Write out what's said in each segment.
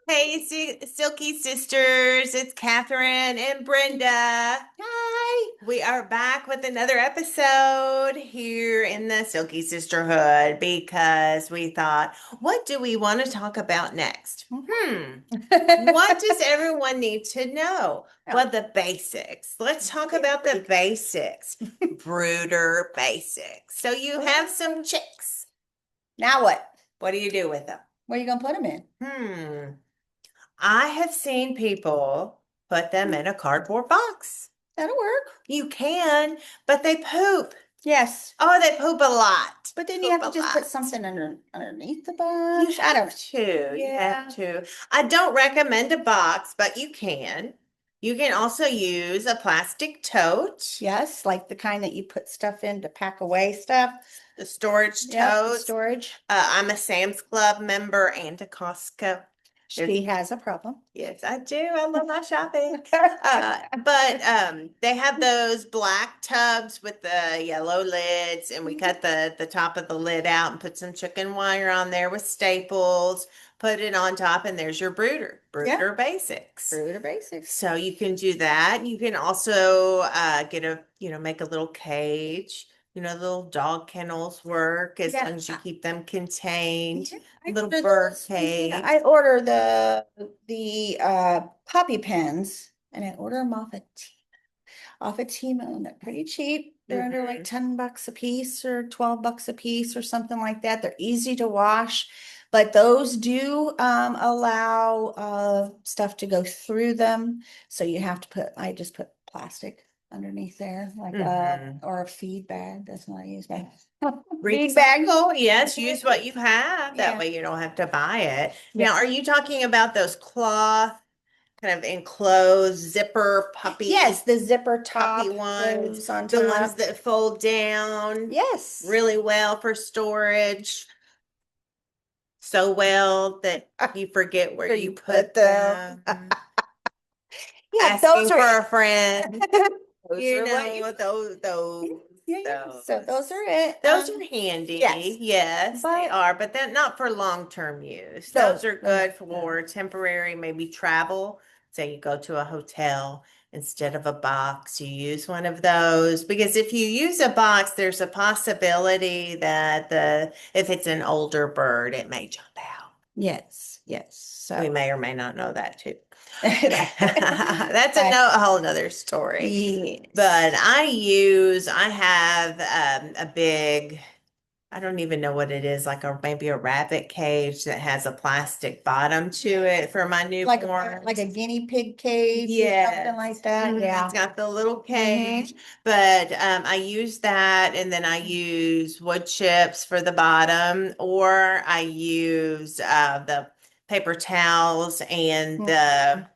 Hey, Silkie Sisters, it's Catherine and Brenda. Hi. We are back with another episode here in the Silkie Sisterhood because we thought, what do we want to talk about next? What does everyone need to know? Oh, Well, the basics. Let's talk about the basics. Brooder basics. So you have some chicks. now what? What do you do with them? Where are you gonna put them in? Hmm. I have seen people put them in a cardboard box. That'll work. You can, but they poop. Yes. Oh, they poop a lot. But then you Poop have a to just put lot. something underneath the You box. I have don't. to. You have Yeah. to. I don't recommend a box, but you can. You can also use a plastic tote, Yes, like the kind that you put stuff in to pack away stuff. the storage Yep, the totes. storage. I'm a Sam's Club member and a Costco. She has a problem. Yes, I do. I love my shopping. But they have those black tubs with the yellow lids, and we cut the top of the lid out and put some chicken wire on there with staples, put it on top, and there's your brooder, Yeah, brooder basics. Brooder basics. So you can do that. You can also make a little cage. Little dog kennels work as Yeah. long as you keep them contained. Yeah, Little order bird those. cage. Yeah, I order the puppy pens and I order them off of Temu, and they're pretty cheap. They're under like Mhm. $10 a piece or $12 a piece or something like that. They're easy to wash, but those do allow stuff to go through them. So you have to I just put plastic underneath there, like Mhm. or a feed bag. That's what I use. Feed bag. Recycle, yes, use what you have. That Yeah. way you don't have to buy it. Yeah. Now, are you talking about those cloth kind of enclosed zipper puppy Yes, the zipper top puppy ones, goes on the ones top. that fold down Yes. really well for storage, so well that you forget where Where you you put put them. them? Yeah, those Asking are for a friend, those are what you yeah. So those are it. those are handy. Yes, Yes, they but are, but they're not for long-term use. Those no, are no, good for temporary, maybe travel. Say you go to a hotel instead of a box, you use one of those because if you use a box, there's a possibility that if it's an older bird, it may jump out. yes, yes. We So may or may not know that too. That's but a whole nother story. yes. But I have a big, I don't even know what it is, like maybe a rabbit cage that has a plastic bottom to it for my Like a newborns. guinea pig cage or something Yes. like that. It's Yeah. got the little Hmm. cage, but I use that and then I use wood chips for the bottom, or I use the paper towels and the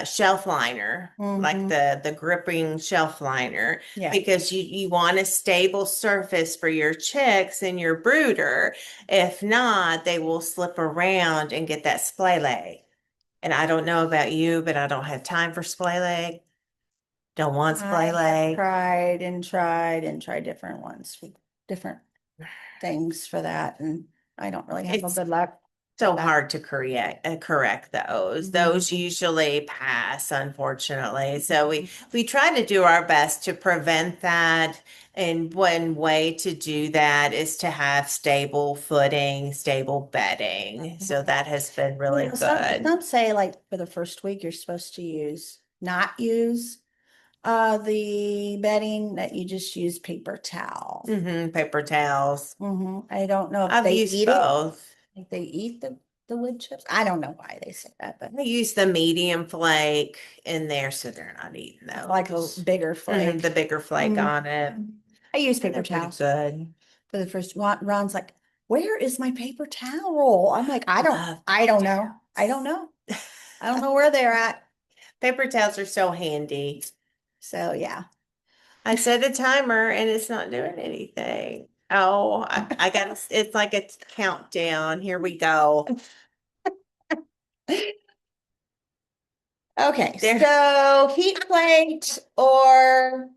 shelf liner, like Hmm. the gripping shelf liner, Yeah. because you want a stable surface for your chicks and your brooder. If not, they will slip around and get that splay leg. And I don't know about you, but I don't have time for splay leg. Don't want splay I have leg. tried different ones, different things for that, and I don't really have a It's good luck with so that. hard to correct those. Those Mhm. usually pass, unfortunately. So we Mhm. we try to do our best to prevent that. And one way to do that is to have stable footing, stable bedding. So that has been You really know, good. some say like for the first week you're supposed to not use the bedding, that you just use paper towel. Paper towels. I don't know if I've they used eat it, both. like they eat the wood chips. I don't know why they say that, but I use the medium flake in there so they're not eating like a those. bigger The flake. bigger flake Mhm. on it. I use And paper they're pretty towels good. for the first one. Ron's like, "Where is my paper towel roll?" I'm like, Love I paper don't know. I don't towels. know. I don't know where they're at." Paper towels are so handy. So yeah. I set a timer and it's not doing anything. Oh, I got it's like a countdown. Here we go. Okay, There. so heat plate or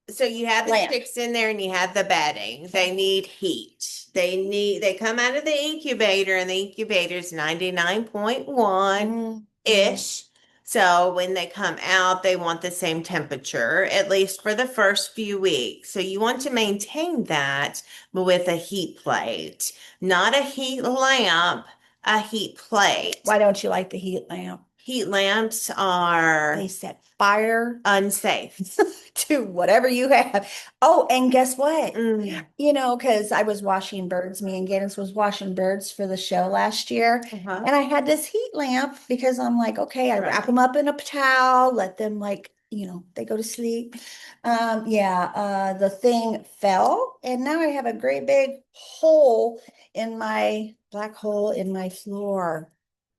So you have the lamp. chicks in there and you have the bedding. They need heat. they come out of the incubator, and the incubator is 99.1 ish. So when they come out, they want the same temperature, at least for the first few weeks. So you want to maintain that with a heat plate, not a heat lamp, a heat plate. Why don't you like the heat lamp? Heat lamps are They set fire unsafe. to whatever you have. Oh, and guess what? Mm. You know, because I was washing birds, me and Gaddis was washing birds for the show last year. Uh-huh. And I had this heat lamp because I'm like, okay, I wrap Right. them up in a towel, let them like, they go to sleep. The thing fell, and now I have a great big hole in my black hole in my floor.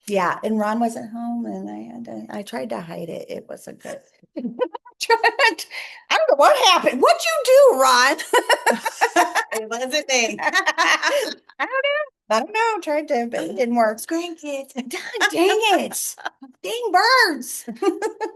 Yeah, and Ron wasn't home, and I tried to hide it. It wasn't good. I don't know what happened. What'd you do, Ron? It wasn't me. I don't know. I don't know. Tried to, but it didn't work. Grandkids. Dang it. Dang birds.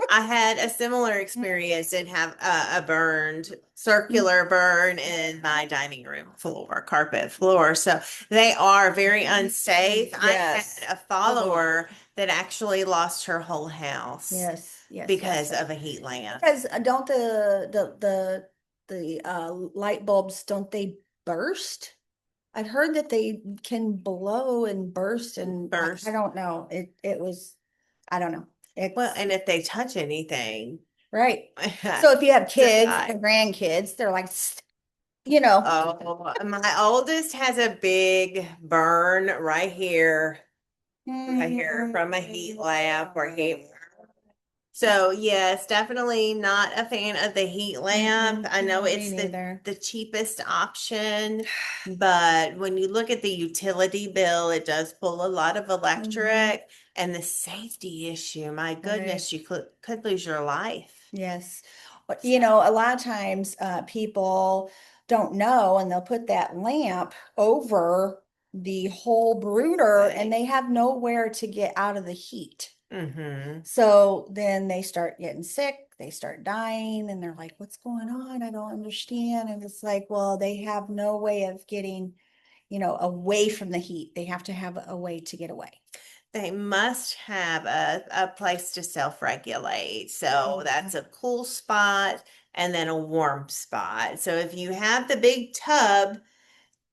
I had a similar experience and have a burned circular burn in my dining room floor, carpet floor. So they are very unsafe. Yes. I had a follower that actually lost her whole house Yes, because yes. of a heat lamp. Because don't the light bulbs, don't they burst? I've heard that they can blow and burst, and Burst. I don't know. It was, I don't know. Well, and if they touch anything, Right. So if you have kids die. and grandkids, they're like, Oh, my oldest has a big burn right here from a heat lamp or heat. So yes, definitely not a fan of the heat lamp. I know Me it's neither. the cheapest option, but when you look at the utility bill, it does pull a lot of electric, and the safety issue. My goodness, you could lose your life. Yes. But, a lot of times people don't know, and they'll put that lamp over the whole brooder, and they have nowhere to get out of the heat. Mm-hmm. So then they start getting sick, they start dying, and they're like, what's going on? I don't understand. And it's like, well, they have no way of getting, away from the heat. They have to have a way to get away. They must have a place to self-regulate. So that's a cool spot and then a warm spot. So if you have the big tub,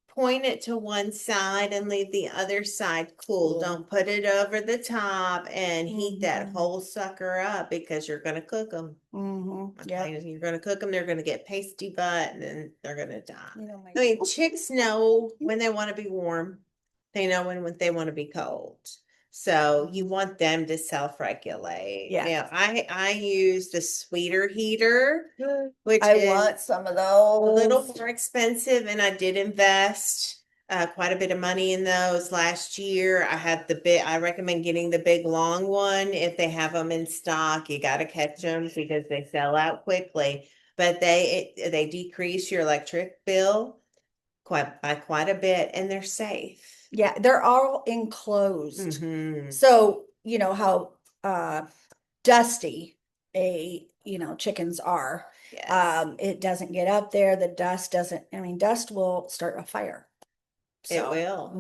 point it to one side and leave the other side cool. Don't put it over the top and heat that whole sucker up, because you're going to cook them. Yeah. You're going to cook them. They're going to get pasty butt, and then they're going to die. I mean, chicks know when they want to be warm. They know when they want to be cold. So you want them to self-regulate. Yeah. Now, I use the sweeter heater, which I is want some of a little those. more expensive, and I did invest quite a bit of money in those last year. I recommend getting the big long one if they have them in stock. You got to catch them because they sell out quickly, but they decrease your electric bill by quite a bit, and they're safe. Yeah, they're all enclosed. Mhm. So, how dusty chickens are. Yes. It doesn't get up there. The dust doesn't, dust will start a fire. It will.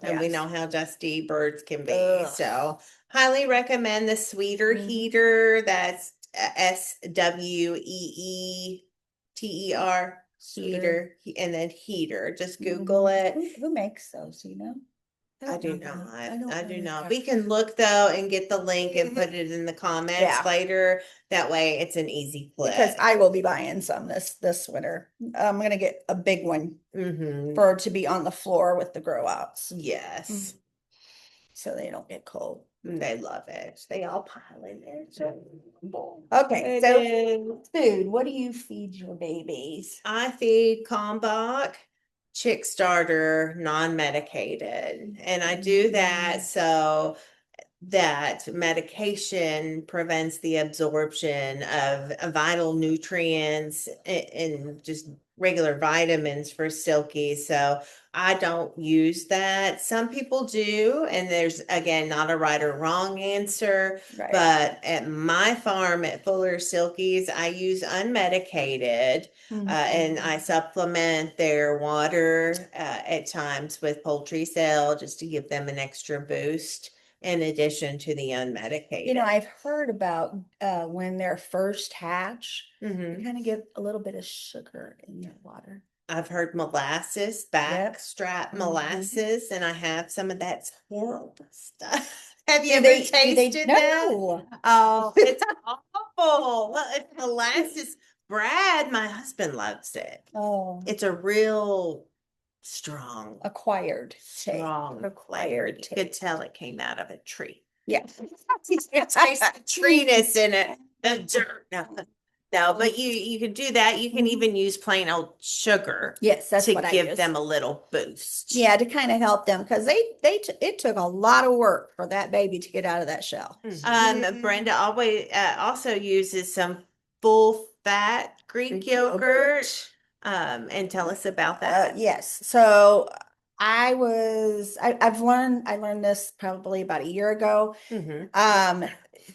And we yes. know how dusty birds can be. Ugh. So highly recommend the sweeter heater. That's SWEETER heater, and then heater. Just Google it. Who makes those, I do know. not. I don't I do know. not. We can look though and get the link and put it in the comments Yeah. later. That way it's an easy click. Because I will be buying some this winter. I'm gonna get a big one for to be on the floor with the grow outs. Yes. So they don't get cold. They love it. They all pile in there. Okay, so food. What do you feed your babies? I feed Kalmbach, chick starter, non-medicated, and I do that so that medication prevents the absorption of vital nutrients and just regular vitamins for Silkie. So I don't use that. Some people do, and there's again not a right or wrong answer. Right. But at my farm at Fuller Silkies, I use unmedicated, and I supplement their water at times with poultry cell just to give them an extra boost in addition to the unmedicated. You know, I've heard about when they're first hatch, Mhm. you kind of get a little bit of sugar in their water. I've heard molasses, backstrap molasses, and I have some of that horrible stuff. Have you Do ever they- tasted that? No. Oh, it's awful. Well, it's molasses. Brad, my husband, loves it. Oh, It's a real strong, acquired taste. strong flavor. Acquired You could taste. tell it came out of a tree. Yeah. You can taste the treeness in it, the dirt. No, but you can do that. You can even use plain old sugar Yes, that's to what I give use. them a little boost. Yeah, to kind of help them because it took a lot of work for that baby to get out of that shell. Brenda always also uses some full fat Greek yogurt. And tell us about that. Yes. So I learned this probably about a year ago. Mhm.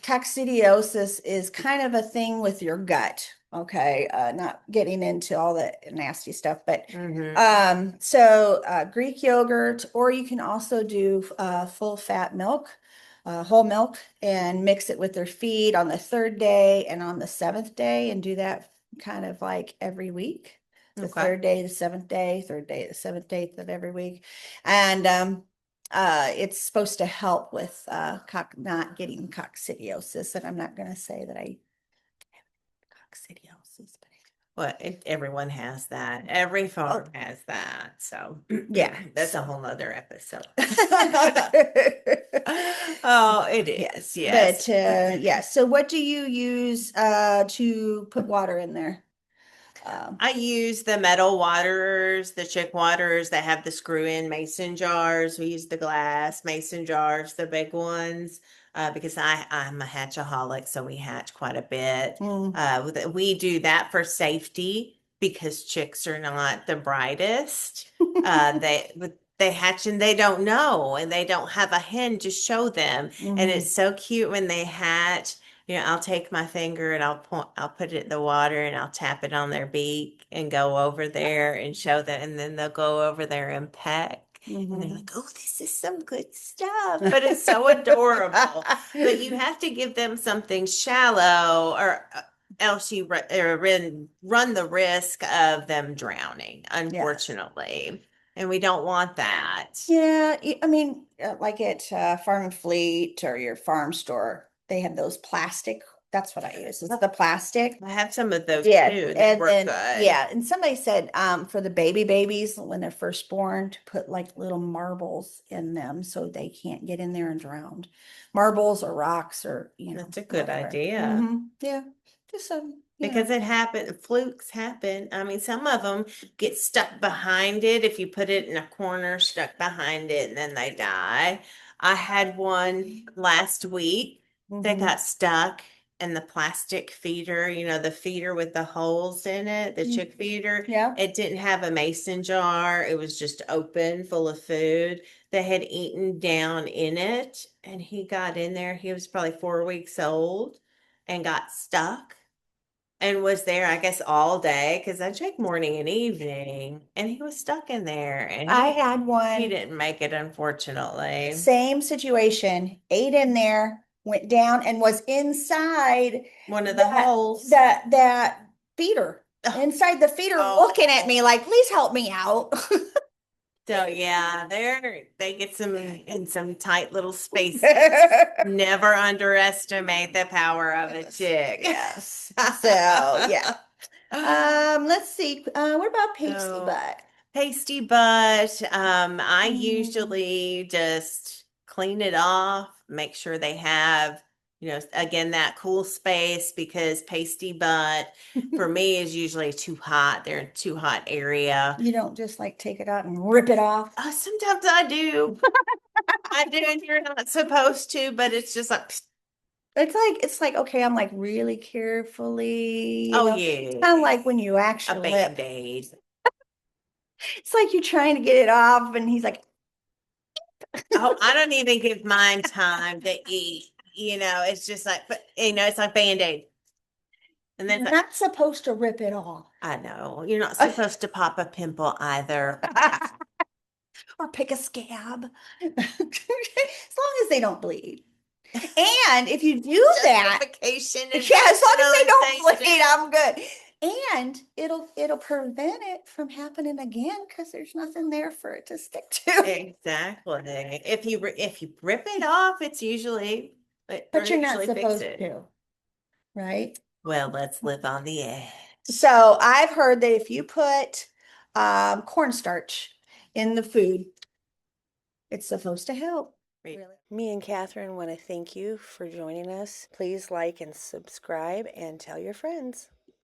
Coccidiosis is kind of a thing with your gut. Okay. Not getting into all the nasty stuff, but Mhm. so Greek yogurt, or you can also do full fat milk, whole milk, and mix it with their feed on the 3rd day and on the 7th day, and do that kind of like every week. The Okay. 3rd day, the 7th day, 3rd day, the 7th day of every week. And it's supposed to help with not getting coccidiosis. And I'm not going to say that I have coccidiosis, but Well, everyone has that. Every farm has that. So yeah, that's a whole nother episode. Oh, it is. Yes. But yeah. So what do you use to put water in there? I use the metal waterers, the chick waterers that have the screw-in mason jars. We use the glass mason jars, the big ones, because I'm a hatchaholic, so we hatch quite a bit. We do that for safety because chicks are not the brightest. They hatch and they don't know, and they don't have a hen to show them. And it's so cute when they hatch. I'll take my finger and I'll put it in the water and I'll tap it on their beak and go over there and show them, and then they'll go over there and peck. And they're like, oh, this is some good stuff. But it's so adorable. But you have to give them something shallow, or else you run the risk of them drowning, unfortunately. And we don't want that. Yeah, I mean, like at Farm and Fleet or your farm store, they have those plastic. That's what I use. It's the plastic. I have some of those too. They And work then good. yeah, and somebody said for the babies when they're first born to put like little marbles in them so they can't get in there and drown. Marbles or rocks or That's a good whatever. idea. Yeah, just some Because it happen, flukes happen. I mean, some of them get stuck behind it. If you put it in a corner, stuck behind it, and then they die. I had one last week that got stuck in the plastic feeder, the feeder with the holes in it, the chick feeder. Yeah. It didn't have a mason jar. It was just open, full of food. They had eaten down in it, and he got in there. He was probably 4 weeks old and got stuck and was there, I guess, all day because I checked morning and evening, and he was stuck in there. And I had he one didn't make it, unfortunately. same situation, ate in there, went down and was inside One of the holes. that feeder. Ugh. Inside the feeder Oh. looking at me like, please help me out. So yeah, they get some in some tight little spaces. Never underestimate the power of a chick. Yes. So yeah. Let's see. What about pasty So, butt? Pasty butt. I usually just clean it off, make sure they have, again, that cool space, because pasty butt for me is usually too hot. They're in too hot area. You don't just like take it out and rip it off. Sometimes I do. I do, and you're not supposed to, but it's just like, It's like, okay, I'm like really carefully, oh it's yeah, kind of like when you a actually lip. Band-Aid. It's like you're trying to get it off, and he's like, Oh, I don't even give mine time to eat. It's just like, but it's like Band-Aid. And then you're it's like, not supposed to rip it off. I know, you're not supposed to pop a pimple either. Or pick a scab. As long as they don't bleed. And if you do that, Justification yeah, and as long as they don't bleed, rationalization. I'm good. And it'll prevent it from happening again because there's nothing there for it to stick to. Exactly. If you rip it off, it's usually But you're not usually fix supposed it. to, right? Well, let's live on the edge. So I've heard that if you put cornstarch in the food, it's supposed to help. Right. Really. Me and Catherine want to thank you for joining us. Please like and subscribe and tell your friends.